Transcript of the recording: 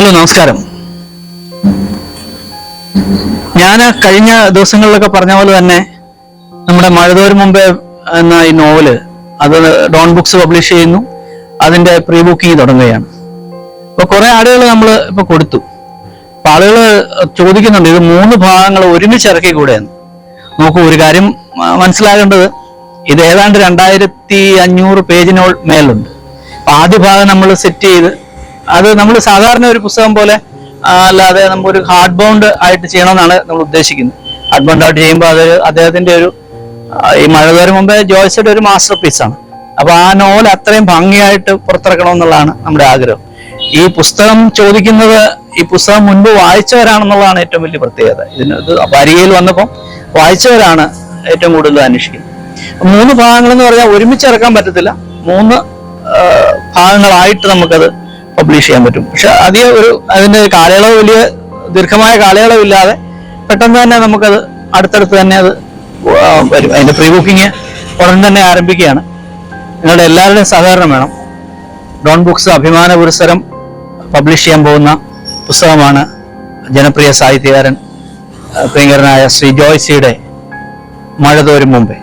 Hello, നമസ്കാരം. ഞാൻ കഴിഞ്ഞ ദിവസങ്ങളിലൊക്കെ പറഞ്ഞ പോലെ തന്നെ നമ്മുടെ മഴതോരും മുമ്പേ എന്ന ഈ നോവല് അത് ഡോൺ ബുക്സ് പബ്ലിഷ് ചെയ്യുന്നു. അതിന്റെ പ്രീ ബുക്കിംഗ് തുടങ്ങുകയാണ്. ഇപ്പൊ കുറെ ആളുകൾ നമ്മൾ ഇപ്പൊ കൊടുത്തു. അപ്പൊ ആളുകൾ ചോദിക്കുന്നുണ്ട്, ഇത് 3 ഭാഗങ്ങൾ ഒരുമിച്ച് ഇറക്കി കൂടെയെന്ന്. നോക്കൂ, ഒരു കാര്യം മനസ്സിലാകേണ്ടത്, ഇത് ഏതാണ്ട് 2500 പേജിനോൾ മേലുണ്ട്. ആദ്യ ഭാഗം നമ്മൾ സെറ്റ് ചെയ്ത് അത് നമ്മൾ സാധാരണ ഒരു പുസ്തകം പോലെ അല്ലാതെ നമുക്കൊരു ഹാർഡ് ബൗണ്ട് ആയിട്ട് ചെയ്യണമെന്നാണ് നമ്മൾ ഉദ്ദേശിക്കുന്നത്. ഹാർഡ് ബൗണ്ട് ആയിട്ട് ചെയ്യുമ്പോൾ അത് അദ്ദേഹത്തിന്റെ ഒരു ഈ മഴതോരും മുമ്പേ ജോയ്സയുടെ ഒരു മാസ്റ്റർ പീസാണ്. അപ്പൊ ആ നോവൽ അത്രയും ഭംഗിയായിട്ട് പുറത്തിറക്കണമെന്നുള്ളതാണ് നമ്മുടെ ആഗ്രഹം. ഈ പുസ്തകം ചോദിക്കുന്നത് ഈ പുസ്തകം മുൻപ് വായിച്ചവരാണെന്നുള്ളതാണ് ഏറ്റവും വലിയ പ്രത്യേകത. ഇത് വരികയിൽ വന്നപ്പോൾ വായിച്ചവരാണ് ഏറ്റവും കൂടുതൽ അന്വേഷിക്കുന്നത്. 3 ഭാഗങ്ങൾ എന്ന് പറഞ്ഞാൽ ഒരുമിച്ച് ഇറക്കാൻ പറ്റത്തില്ല. 3 ഭാഗങ്ങളായിട്ട് നമുക്കത് പബ്ലിഷ് ചെയ്യാൻ പറ്റും. പക്ഷെ അതിന്റെ കാലയളവ് വലിയ ദീർഘമായ കാലയളവില്ലാതെ പെട്ടെന്ന് തന്നെ നമുക്കത് അടുത്തടുത്ത് തന്നെ അത് വരും. അതിന്റെ പ്രീ ബുക്കിംഗ് ഉടൻ തന്നെ ആരംഭിക്കുകയാണ്. നിങ്ങളുടെ എല്ലാവരുടെയും സഹകരണം വേണം. ഡോൺ ബുക്സ് അഭിമാന പുരസ്സരം പബ്ലിഷ് ചെയ്യാൻ പോകുന്ന പുസ്തകമാണ് ജനപ്രിയ സാഹിത്യകാരൻ പ്രിയങ്കരനായ ശ്രീ ജോയ്സിയുടെ മഴതോരും മുമ്പേ.